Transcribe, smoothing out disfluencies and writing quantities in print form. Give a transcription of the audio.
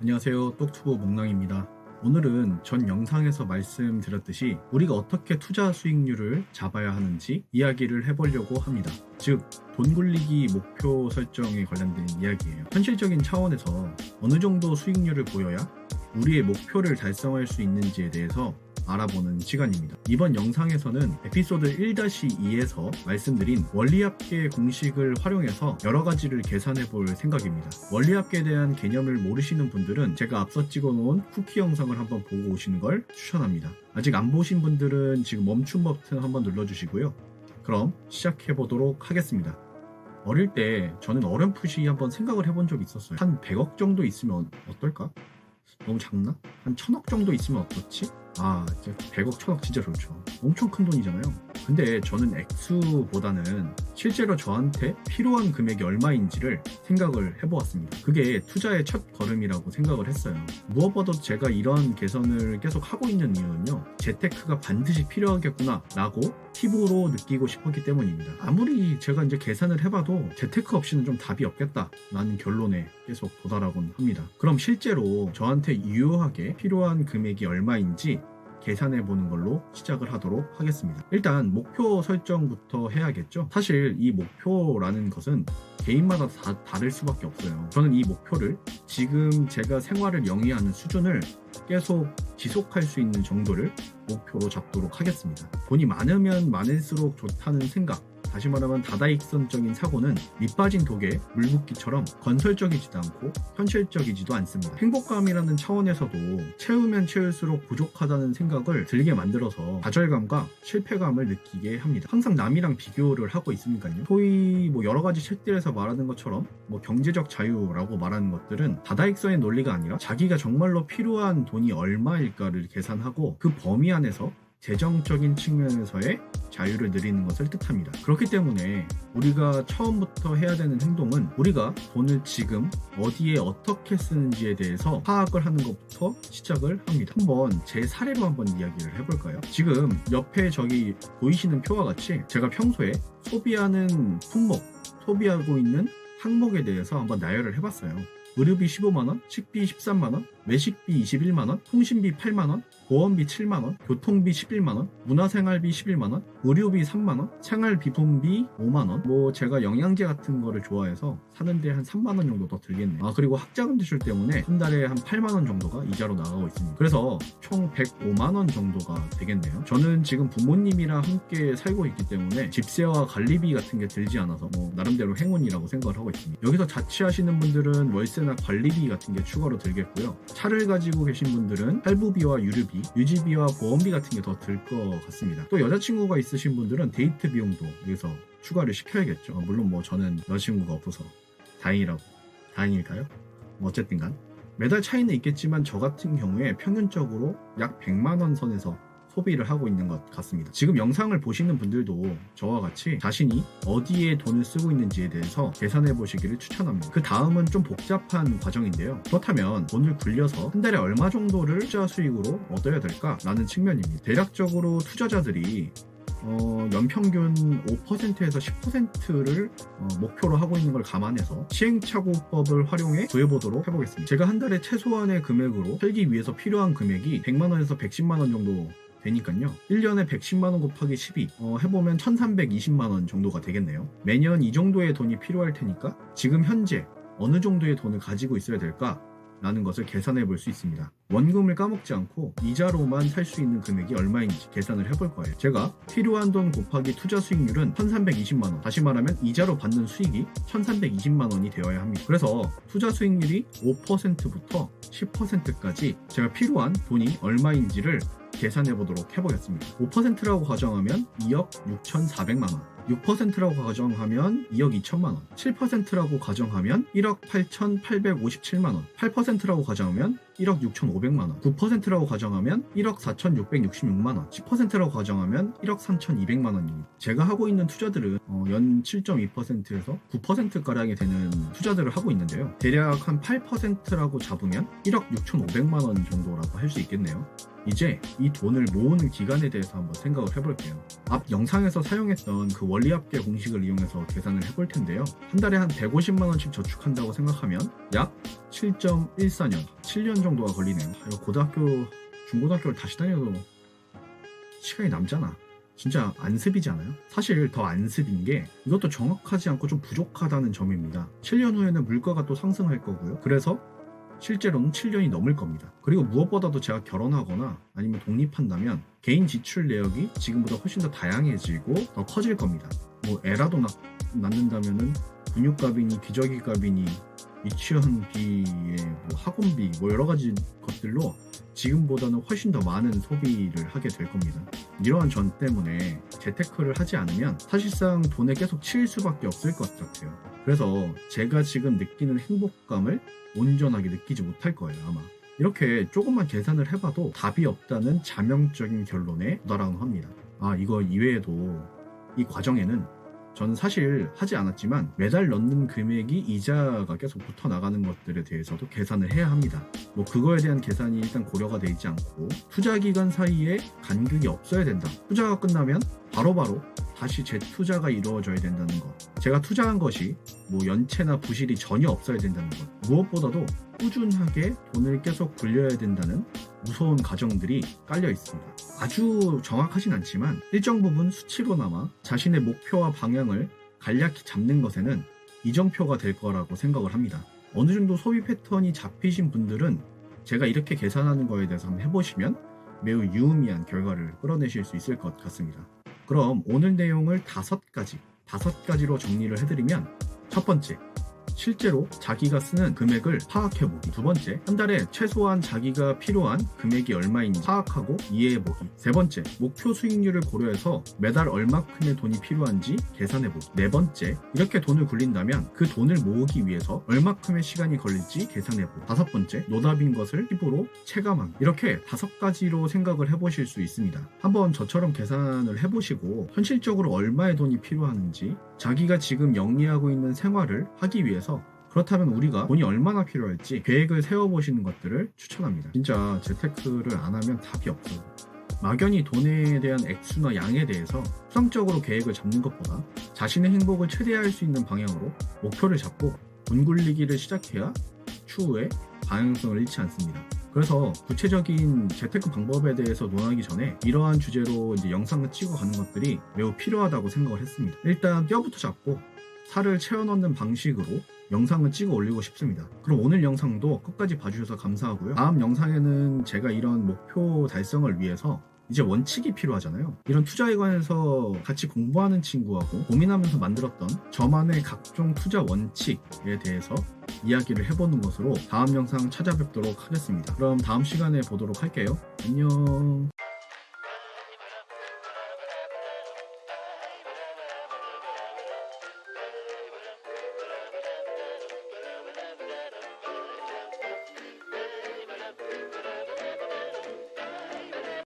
안녕하세요. 똑투브 목랑입니다. 오늘은 전 영상에서 말씀드렸듯이 우리가 어떻게 투자 수익률을 잡아야 하는지 이야기를 해보려고 합니다. 즉, 돈 굴리기 목표 설정에 관련된 이야기예요. 현실적인 차원에서 어느 정도 수익률을 보여야 우리의 목표를 달성할 수 있는지에 대해서 알아보는 시간입니다. 이번 영상에서는 에피소드 1-2에서 말씀드린 원리합계 공식을 활용해서 여러 가지를 계산해 볼 생각입니다. 원리합계에 대한 개념을 모르시는 분들은 제가 앞서 찍어 놓은 쿠키 영상을 한번 보고 오시는 걸 추천합니다. 아직 안 보신 분들은 지금 멈춤 버튼 한번 눌러주시고요. 그럼 시작해 보도록 하겠습니다. 어릴 때 저는 어렴풋이 한번 생각을 해본 적이 있었어요. 한 100억 정도 있으면 어떨까? 너무 작나? 한 1000억 정도 있으면 어떻지? 진짜 100억, 1000억 진짜 좋죠. 엄청 큰 돈이잖아요. 근데 저는 액수보다는 실제로 저한테 필요한 금액이 얼마인지를 생각을 해보았습니다. 그게 투자의 첫 걸음이라고 생각을 했어요. 무엇보다 제가 이런 개선을 계속 하고 있는 이유는요, 재테크가 반드시 필요하겠구나 라고 팁으로 느끼고 싶었기 때문입니다. 아무리 제가 이제 계산을 해봐도 재테크 없이는 좀 답이 없겠다 라는 결론에 계속 도달하곤 합니다. 그럼 실제로 저한테 유효하게 필요한 금액이 얼마인지 계산해 보는 걸로 시작을 하도록 하겠습니다. 일단 목표 설정부터 해야겠죠. 사실 이 목표라는 것은 개인마다 다 다를 수밖에 없어요. 저는 이 목표를 지금 제가 생활을 영위하는 수준을 계속 지속할 수 있는 정도를 목표로 잡도록 하겠습니다. 돈이 많으면 많을수록 좋다는 생각, 다시 말하면 다다익선적인 사고는 밑빠진 독에 물붓기처럼 건설적이지도 않고 현실적이지도 않습니다. 행복감이라는 차원에서도 채우면 채울수록 부족하다는 생각을 들게 만들어서 좌절감과 실패감을 느끼게 합니다. 항상 남이랑 비교를 하고 있으니까요. 소위 여러 가지 책들에서 말하는 것처럼 경제적 자유라고 말하는 것들은 다다익선의 논리가 아니라 자기가 정말로 필요한 돈이 얼마일까를 계산하고 그 범위 안에서 재정적인 측면에서의 자유를 누리는 것을 뜻합니다. 그렇기 때문에 우리가 처음부터 해야 되는 행동은 우리가 돈을 지금 어디에 어떻게 쓰는지에 대해서 파악을 하는 것부터 시작을 합니다. 한번 제 사례로 한번 이야기를 해볼까요? 지금 옆에 저기 보이시는 표와 같이 제가 평소에 소비하는 품목, 소비하고 있는 항목에 대해서 한번 나열을 해봤어요. 의료비 15만원, 식비 13만원, 외식비 21만원, 통신비 8만원, 보험비 7만원, 교통비 11만원, 문화생활비 11만원, 의료비 3만원, 생활비품비 5만원. 제가 영양제 같은 거를 좋아해서 사는데 한 3만원 정도 더 들겠네요. 그리고 학자금 대출 때문에 한 달에 한 8만원 정도가 이자로 나가고 있습니다. 그래서 총 105만원 정도가 되겠네요. 저는 지금 부모님이랑 함께 살고 있기 때문에 집세와 관리비 같은 게 들지 않아서 나름대로 행운이라고 생각을 하고 있습니다. 여기서 자취하시는 분들은 월세나 관리비 같은 게 추가로 들겠고요. 차를 가지고 계신 분들은 할부비와 유류비, 유지비와 보험비 같은 게 더 들 것 같습니다. 또 여자친구가 있으신 분들은 데이트 비용도 여기서 추가를 시켜야겠죠. 물론 저는 여자친구가 없어서 다행일까요? 어쨌든 간 매달 차이는 있겠지만 저 같은 경우에 평균적으로 약 100만원 선에서 소비를 하고 있는 것 같습니다. 지금 영상을 보시는 분들도 저와 같이 자신이 어디에 돈을 쓰고 있는지에 대해서 계산해 보시기를 추천합니다. 그 다음은 좀 복잡한 과정인데요. 그렇다면 돈을 굴려서 한 달에 얼마 정도를 투자 수익으로 얻어야 될까라는 측면입니다. 대략적으로 투자자들이 연평균 5%에서 10%를 목표로 하고 있는 걸 감안해서 시행착오법을 활용해 구해보도록 해보겠습니다. 제가 한 달에 최소한의 금액으로 살기 위해서 필요한 금액이 100만원에서 110만원 정도 되니까요. 1년에 110만원 곱하기 12 해보면 1320만원 정도가 되겠네요. 매년 이 정도의 돈이 필요할 테니까 지금 현재 어느 정도의 돈을 가지고 있어야 될까? 라는 것을 계산해 볼 수 있습니다. 원금을 까먹지 않고 이자로만 살 수 있는 금액이 얼마인지 계산을 해볼 거예요. 제가 필요한 돈 곱하기 투자 수익률은 1320만원, 다시 말하면 이자로 받는 수익이 1320만원이 되어야 합니다. 그래서 투자 수익률이 5%부터 10%까지 제가 필요한 돈이 얼마인지를 계산해 보도록 해보겠습니다. 5%라고 가정하면 2억 6,400만원, 6%라고 가정하면 2억 2천만원, 7%라고 가정하면 1억 8,857만원, 8%라고 가정하면 1억 6,500만원, 9%라고 가정하면 1억 4,666만원, 10%라고 가정하면 1억 3,200만원입니다. 제가 하고 있는 투자들은 연 7.2%에서 9%가량이 되는 투자들을 하고 있는데요. 대략 한 8%라고 잡으면 1억 6,500만원 정도라고 할 수 있겠네요. 이제 이 돈을 모으는 기간에 대해서 한번 생각을 해볼게요. 앞 영상에서 사용했던 그 원리합계 공식을 이용해서 계산을 해볼 텐데요. 한 달에 한 150만 원씩 저축한다고 생각하면 약 7.14년, 7년 정도가 걸리네요. 이거 고등학교, 중고등학교를 다시 다녀도 시간이 남잖아. 진짜 안습이지 않아요? 사실 더 안습인 게 이것도 정확하지 않고 좀 부족하다는 점입니다. 7년 후에는 물가가 또 상승할 거고요. 그래서 실제로는 7년이 넘을 겁니다. 그리고 무엇보다도 제가 결혼하거나 아니면 독립한다면 개인 지출 내역이 지금보다 훨씬 더 다양해지고 더 커질 겁니다. 뭐 애라도 낳는다면은 분유값이니 기저귀값이니 유치원비에 뭐 학원비 뭐 여러 가지 것들로 지금보다는 훨씬 더 많은 소비를 하게 될 겁니다. 이러한 전 때문에 재테크를 하지 않으면 사실상 돈에 계속 치일 수밖에 없을 것 같아요. 그래서 제가 지금 느끼는 행복감을 온전하게 느끼지 못할 거예요, 아마. 이렇게 조금만 계산을 해봐도 답이 없다는 자명적인 결론에 도달합니다. 이거 이외에도 이 과정에는 저는 사실 하지 않았지만 매달 넣는 금액이 이자가 계속 붙어 나가는 것들에 대해서도 계산을 해야 합니다. 뭐 그거에 대한 계산이 일단 고려가 되어 있지 않고 투자 기간 사이에 간극이 없어야 된다. 투자가 끝나면 바로바로 다시 재투자가 이루어져야 된다는 것. 제가 투자한 것이 뭐 연체나 부실이 전혀 없어야 된다는 것. 무엇보다도 꾸준하게 돈을 계속 굴려야 된다는 무서운 가정들이 깔려 있습니다. 아주 정확하진 않지만 일정 부분 수치로나마 자신의 목표와 방향을 간략히 잡는 것에는 이정표가 될 거라고 생각을 합니다. 어느 정도 소비 패턴이 잡히신 분들은 제가 이렇게 계산하는 거에 대해서 한번 해보시면 매우 유의미한 결과를 끌어내실 수 있을 것 같습니다. 그럼 오늘 내용을 5가지로 정리를 해드리면, 첫 번째, 실제로 자기가 쓰는 금액을 파악해보기. 두 번째, 한 달에 최소한 자기가 필요한 금액이 얼마인지 파악하고 이해해보기. 세 번째, 목표 수익률을 고려해서 매달 얼마큼의 돈이 필요한지 계산해보기. 네 번째, 이렇게 돈을 굴린다면 그 돈을 모으기 위해서 얼마큼의 시간이 걸릴지 계산해보기. 다섯 번째, 노답인 것을 피부로 체감하기. 이렇게 5가지로 생각을 해보실 수 있습니다. 한번 저처럼 계산을 해보시고 현실적으로 얼마의 돈이 필요한지, 자기가 지금 영위하고 있는 생활을 하기 위해서 그렇다면 우리가 돈이 얼마나 필요할지 계획을 세워보시는 것들을 추천합니다. 진짜 재테크를 안 하면 답이 없어요. 막연히 돈에 대한 액수나 양에 대해서 수상적으로 계획을 잡는 것보다 자신의 행복을 최대화할 수 있는 방향으로 목표를 잡고 돈 굴리기를 시작해야 추후에 방향성을 잃지 않습니다. 그래서 구체적인 재테크 방법에 대해서 논하기 전에 이러한 주제로 이제 영상을 찍어가는 것들이 매우 필요하다고 생각을 했습니다. 일단 뼈부터 잡고 살을 채워 넣는 방식으로 영상을 찍어 올리고 싶습니다. 그럼 오늘 영상도 끝까지 봐주셔서 감사하고요. 다음 영상에는 제가 이런 목표 달성을 위해서 이제 원칙이 필요하잖아요. 이런 투자에 관해서 같이 공부하는 친구하고 고민하면서 만들었던 저만의 각종 투자 원칙에 대해서 이야기를 해보는 것으로 다음 영상 찾아뵙도록 하겠습니다. 그럼 다음 시간에 보도록 할게요. 안녕.